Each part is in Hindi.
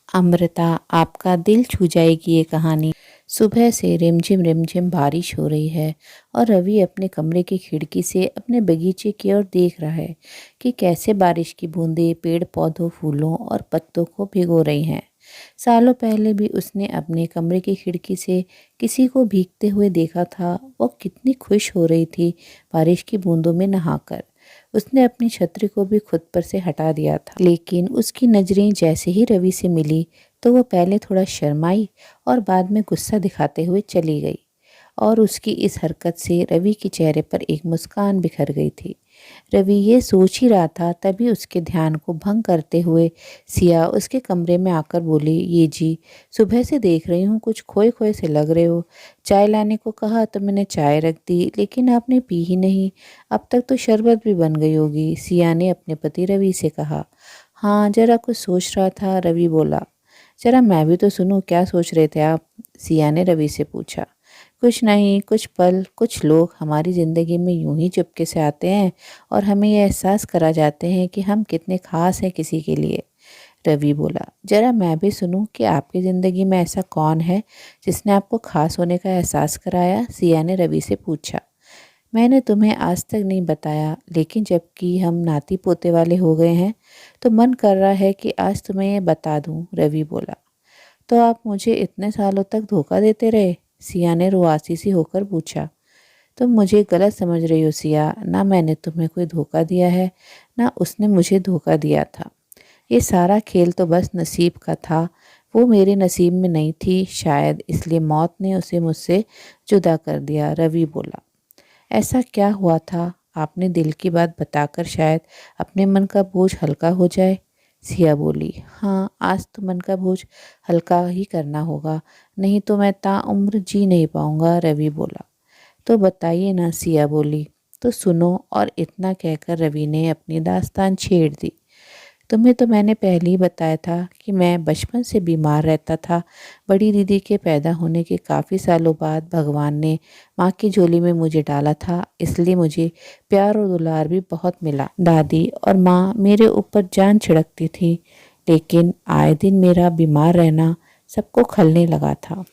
अमृता, आपका दिल छू जाएगी ये कहानी। सुबह से रिमझिम रिमझिम बारिश हो रही है और रवि अपने कमरे की खिड़की से अपने बगीचे की ओर देख रहा है कि कैसे बारिश की बूंदें पेड़ पौधों, फूलों और पत्तों को भिगो रही हैं। सालों पहले भी उसने अपने कमरे की खिड़की से किसी को भीगते हुए देखा था। वो कितनी खुश हो रही थी बारिश की बूंदों में नहाकर। उसने अपनी छतरी को भी खुद पर से हटा दिया था, लेकिन उसकी नजरें जैसे ही रवि से मिली तो वो पहले थोड़ा शर्माई और बाद में गुस्सा दिखाते हुए चली गई। और उसकी इस हरकत से रवि के चेहरे पर एक मुस्कान बिखर गई थी। रवि ये सोच ही रहा था, तभी उसके ध्यान को भंग करते हुए सिया उसके कमरे में आकर बोली, ये जी, सुबह से देख रही हूँ कुछ खोए खोए से लग रहे हो। चाय लाने को कहा तो मैंने चाय रख दी, लेकिन आपने पी ही नहीं। अब तक तो शरबत भी बन गई होगी, सिया ने अपने पति रवि से कहा। हाँ, जरा कुछ सोच रहा था, रवि बोला। जरा मैं भी तो सुनूं, क्या सोच रहे थे आप? सिया ने रवि से पूछा। कुछ नहीं, कुछ पल, कुछ लोग हमारी ज़िंदगी में यूं ही चुपके से आते हैं और हमें यह एहसास करा जाते हैं कि हम कितने खास हैं किसी के लिए। रवि बोला। जरा मैं भी सुनूं कि आपकी ज़िंदगी में ऐसा कौन है जिसने आपको खास होने का एहसास कराया? सिया ने रवि से पूछा। मैंने तुम्हें आज तक नहीं बताया, लेकिन जबकि हम नाती पोते वाले हो गए हैं तो मन कर रहा है कि आज तुम्हें ये बता दूं, रवि बोला। तो आप मुझे इतने सालों तक धोखा देते रहे? सिया ने रुआसी सी होकर पूछा। तुम मुझे गलत समझ रही हो सिया, ना मैंने तुम्हें कोई धोखा दिया है, ना उसने मुझे धोखा दिया था। ये सारा खेल तो बस नसीब का था। वो मेरे नसीब में नहीं थी, शायद इसलिए मौत ने उसे मुझसे जुदा कर दिया, रवि बोला। ऐसा क्या हुआ था? आपने दिल की बात बताकर शायद अपने मन का बोझ हल्का हो जाए। सिया बोली। हाँ, आज तो मन का बोझ हल्का ही करना होगा, नहीं तो मैं ताउम्र जी नहीं पाऊंगा, रवि बोला। तो बताइए ना, सिया बोली। तो सुनो, और इतना कहकर रवि ने अपनी दास्तान छेड़ दी। तुम्हें तो मैंने पहले ही बताया था कि मैं बचपन से बीमार रहता था। बड़ी दीदी के पैदा होने के काफ़ी सालों बाद भगवान ने माँ की झोली में मुझे डाला था, इसलिए मुझे प्यार और दुलार भी बहुत मिला। दादी और माँ मेरे ऊपर जान छिड़कती थी, लेकिन आए दिन मेरा बीमार रहना सबको खलने लगा था।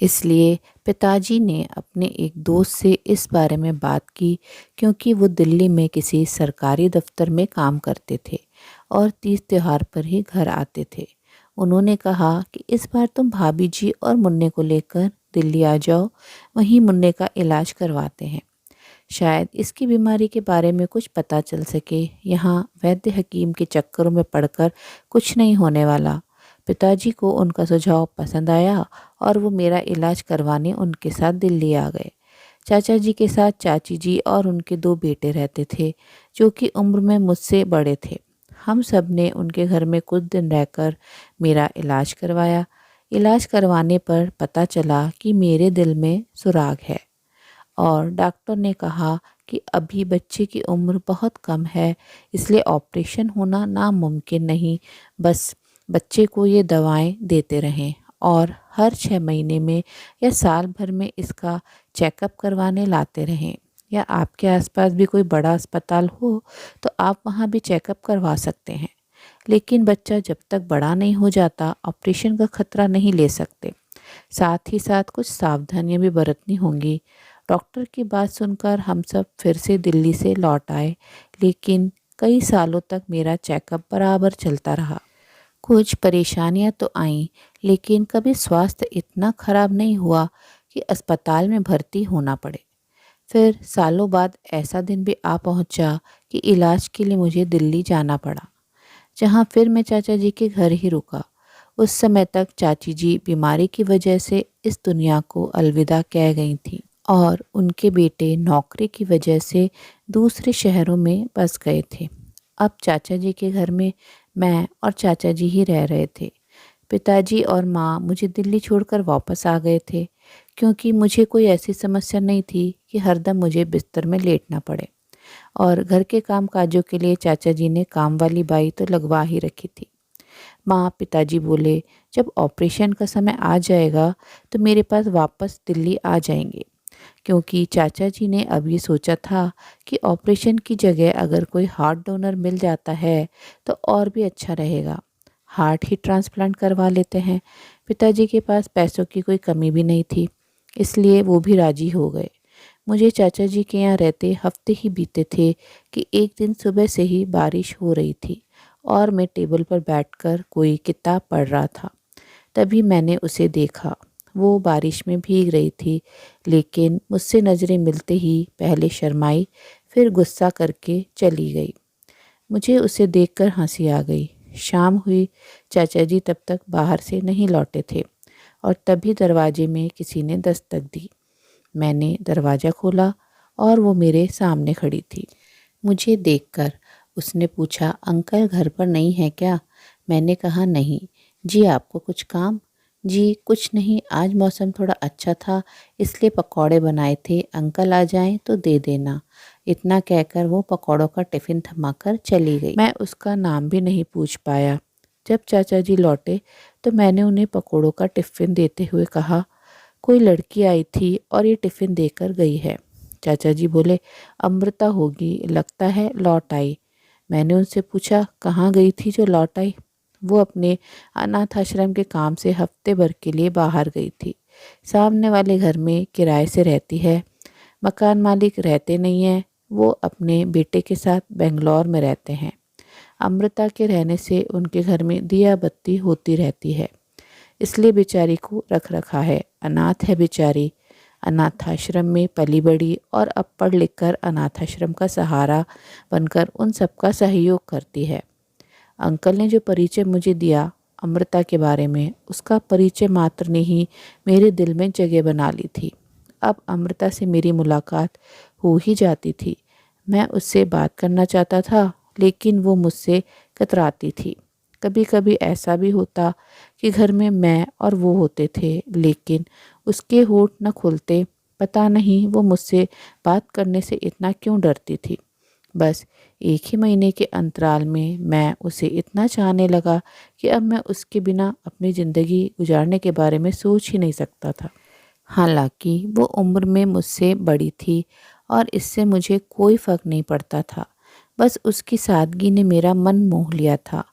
इसलिए पिताजी ने अपने एक दोस्त से इस बारे में बात की, क्योंकि वो दिल्ली में किसी सरकारी दफ्तर में काम करते थे और तीज त्योहार पर ही घर आते थे। उन्होंने कहा कि इस बार तुम भाभी जी और मुन्ने को लेकर दिल्ली आ जाओ, वहीं मुन्ने का इलाज करवाते हैं। शायद इसकी बीमारी के बारे में कुछ पता चल सके। यहाँ वैद्य हकीम के चक्करों में पड़कर कुछ नहीं होने वाला। पिताजी को उनका सुझाव पसंद आया और वो मेरा इलाज करवाने उनके साथ दिल्ली आ गए। चाचा जी के साथ चाची जी और उनके दो बेटे रहते थे, जो कि उम्र में मुझसे बड़े थे। हम सब ने उनके घर में कुछ दिन रहकर मेरा इलाज करवाया। इलाज करवाने पर पता चला कि मेरे दिल में सुराग है और डॉक्टर ने कहा कि अभी बच्चे की उम्र बहुत कम है, इसलिए ऑपरेशन होना नामुमकिन नहीं। बस बच्चे को ये दवाएं देते रहें और हर 6 महीने में या साल भर में इसका चेकअप करवाने लाते रहें। या आपके आसपास भी कोई बड़ा अस्पताल हो तो आप वहाँ भी चेकअप करवा सकते हैं। लेकिन बच्चा जब तक बड़ा नहीं हो जाता ऑपरेशन का खतरा नहीं ले सकते। साथ ही साथ कुछ सावधानियां भी बरतनी होंगी। डॉक्टर की बात सुनकर हम सब फिर से दिल्ली से लौट आए, लेकिन कई सालों तक मेरा चेकअप बराबर चलता रहा। कुछ परेशानियां तो आईं, लेकिन कभी स्वास्थ्य इतना खराब नहीं हुआ कि अस्पताल में भर्ती होना पड़े। फिर सालों बाद ऐसा दिन भी आ पहुंचा कि इलाज के लिए मुझे दिल्ली जाना पड़ा, जहां फिर मैं चाचा जी के घर ही रुका। उस समय तक चाची जी बीमारी की वजह से इस दुनिया को अलविदा कह गई थीं और उनके बेटे नौकरी की वजह से दूसरे शहरों में बस गए थे। अब चाचा जी के घर में मैं और चाचा जी ही रह रहे थे। पिताजी और माँ मुझे दिल्ली छोड़कर वापस आ गए थे, क्योंकि मुझे कोई ऐसी समस्या नहीं थी कि हरदम मुझे बिस्तर में लेटना पड़े। और घर के काम काजों के लिए चाचा जी ने काम वाली बाई तो लगवा ही रखी थी। माँ पिताजी बोले, जब ऑपरेशन का समय आ जाएगा तो मेरे पास वापस दिल्ली आ जाएंगे, क्योंकि चाचा जी ने अब ये सोचा था कि ऑपरेशन की जगह अगर कोई हार्ट डोनर मिल जाता है तो और भी अच्छा रहेगा। हार्ट ही ट्रांसप्लांट करवा लेते हैं। पिताजी के पास पैसों की कोई कमी भी नहीं थी, इसलिए वो भी राजी हो गए। मुझे चाचा जी के यहाँ रहते हफ्ते ही बीते थे कि एक दिन सुबह से ही बारिश हो रही थी और मैं टेबल पर बैठकर कोई किताब पढ़ रहा था। तभी मैंने उसे देखा। वो बारिश में भीग रही थी, लेकिन मुझसे नज़रें मिलते ही पहले शर्माई, फिर गुस्सा करके चली गई। मुझे उसे देखकर हंसी आ गई। शाम हुई। चाचा जी तब तक बाहर से नहीं लौटे थे और तभी दरवाजे में किसी ने दस्तक दी। मैंने दरवाज़ा खोला और वो मेरे सामने खड़ी थी। मुझे देखकर उसने पूछा, अंकल घर पर नहीं है क्या? मैंने कहा, नहीं। जी आपको कुछ काम? जी कुछ नहीं, आज मौसम थोड़ा अच्छा था इसलिए पकौड़े बनाए थे, अंकल आ जाएं तो दे देना। इतना कहकर वो पकौड़ों का टिफ़िन थमाकर चली गई। मैं उसका नाम भी नहीं पूछ पाया। जब चाचा जी लौटे तो मैंने उन्हें पकौड़ों का टिफ़िन देते हुए कहा, कोई लड़की आई थी और ये टिफ़िन देकर गई है। चाचा जी बोले, अमृता होगी, लगता है लौट आई। मैंने उनसे पूछा, कहाँ गई थी जो लौट आई? वो अपने अनाथ आश्रम के काम से हफ्ते भर के लिए बाहर गई थी। सामने वाले घर में किराए से रहती है। मकान मालिक रहते नहीं हैं, वो अपने बेटे के साथ बेंगलोर में रहते हैं। अमृता के रहने से उनके घर में दिया बत्ती होती रहती है, इसलिए बेचारी को रख रखा है। अनाथ है बेचारी, अनाथाश्रम में पली बड़ी और अब पढ़ लिख कर अनाथाश्रम का सहारा बनकर उन सबका सहयोग करती है। अंकल ने जो परिचय मुझे दिया अमृता के बारे में, उसका परिचय मात्र ने ही मेरे दिल में जगह बना ली थी। अब अमृता से मेरी मुलाकात हो ही जाती थी। मैं उससे बात करना चाहता था, लेकिन वो मुझसे कतराती थी। कभी कभी ऐसा भी होता कि घर में मैं और वो होते थे, लेकिन उसके होंठ न खुलते। पता नहीं वो मुझसे बात करने से इतना क्यों डरती थी। बस एक ही महीने के अंतराल में मैं उसे इतना चाहने लगा कि अब मैं उसके बिना अपनी ज़िंदगी गुजारने के बारे में सोच ही नहीं सकता था। हालांकि वो उम्र में मुझसे बड़ी थी और इससे मुझे कोई फ़र्क नहीं पड़ता था। बस उसकी सादगी ने मेरा मन मोह लिया था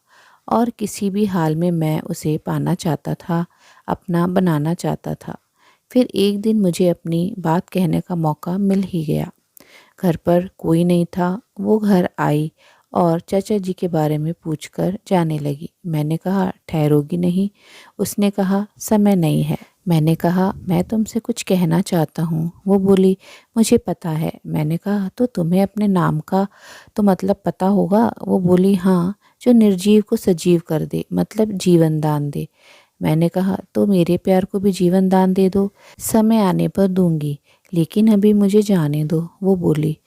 और किसी भी हाल में मैं उसे पाना चाहता था, अपना बनाना चाहता था। फिर एक दिन मुझे अपनी बात कहने का मौका मिल ही गया। घर पर कोई नहीं था। वो घर आई और चाचा जी के बारे में पूछकर जाने लगी। मैंने कहा, ठहरोगी नहीं? उसने कहा, समय नहीं है। मैंने कहा, मैं तुमसे कुछ कहना चाहता हूँ। वो बोली, मुझे पता है। मैंने कहा, तो तुम्हें अपने नाम का तो मतलब पता होगा? वो बोली, हाँ, जो निर्जीव को सजीव कर दे, मतलब जीवन दान दे। मैंने कहा, तो मेरे प्यार को भी जीवन दान दे दो। समय आने पर दूंगी, लेकिन अभी मुझे जाने दो। वो बोली,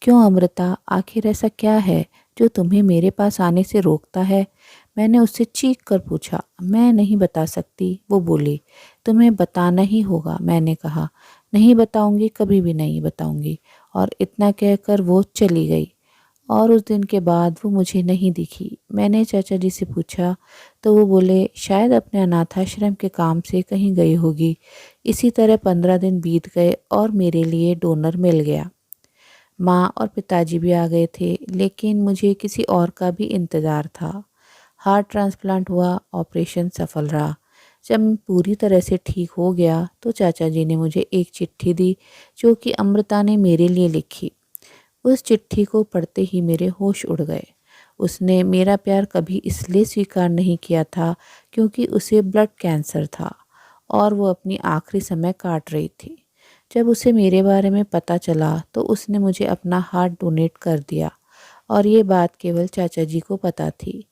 क्यों अमृता, आखिर ऐसा क्या है जो तुम्हें मेरे पास आने से रोकता है? मैंने उससे चीख कर पूछा। मैं नहीं बता सकती। वो बोली, तुम्हें बताना ही होगा। मैंने कहा, नहीं बताऊंगी, कभी भी नहीं बताऊंगी। और इतना कहकर वो चली गई और उस दिन के बाद वो मुझे नहीं दिखी। मैंने चाचा जी से पूछा तो वो बोले, शायद अपने अनाथाश्रम के काम से कहीं गई होगी। इसी तरह 15 दिन बीत गए और मेरे लिए डोनर मिल गया। माँ और पिताजी भी आ गए थे, लेकिन मुझे किसी और का भी इंतज़ार था। हार्ट ट्रांसप्लांट हुआ, ऑपरेशन सफल रहा। जब मैं पूरी तरह से ठीक हो गया तो चाचा जी ने मुझे एक चिट्ठी दी जो कि अमृता ने मेरे लिए लिखी। उस चिट्ठी को पढ़ते ही मेरे होश उड़ गए। उसने मेरा प्यार कभी इसलिए स्वीकार नहीं किया था क्योंकि उसे ब्लड कैंसर था और वो अपनी आखिरी समय काट रही थी। जब उसे मेरे बारे में पता चला तो उसने मुझे अपना हार्ट डोनेट कर दिया और ये बात केवल चाचा जी को पता थी।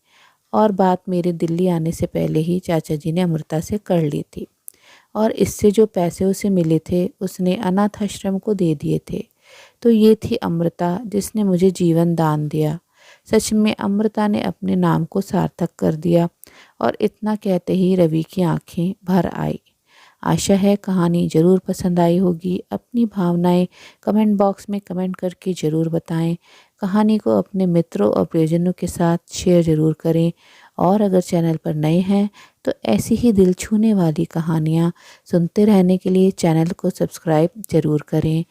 और बात मेरे दिल्ली आने से पहले ही चाचा जी ने अमृता से कर ली थी और इससे जो पैसे उसे मिले थे उसने अनाथ आश्रम को दे दिए थे। तो ये थी अमृता जिसने मुझे जीवन दान दिया। सच में अमृता ने अपने नाम को सार्थक कर दिया। और इतना कहते ही रवि की आंखें भर आई। आशा है कहानी ज़रूर पसंद आई होगी। अपनी भावनाएं कमेंट बॉक्स में कमेंट करके ज़रूर बताएं। कहानी को अपने मित्रों और प्रियजनों के साथ शेयर ज़रूर करें। और अगर चैनल पर नए हैं तो ऐसी ही दिल छूने वाली कहानियाँ सुनते रहने के लिए चैनल को सब्सक्राइब ज़रूर करें।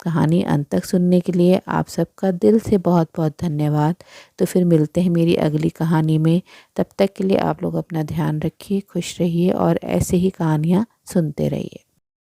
कहानी अंत तक सुनने के लिए आप सबका दिल से बहुत बहुत धन्यवाद। तो फिर मिलते हैं मेरी अगली कहानी में। तब तक के लिए आप लोग अपना ध्यान रखिए, खुश रहिए और ऐसे ही कहानियाँ सुनते रहिए।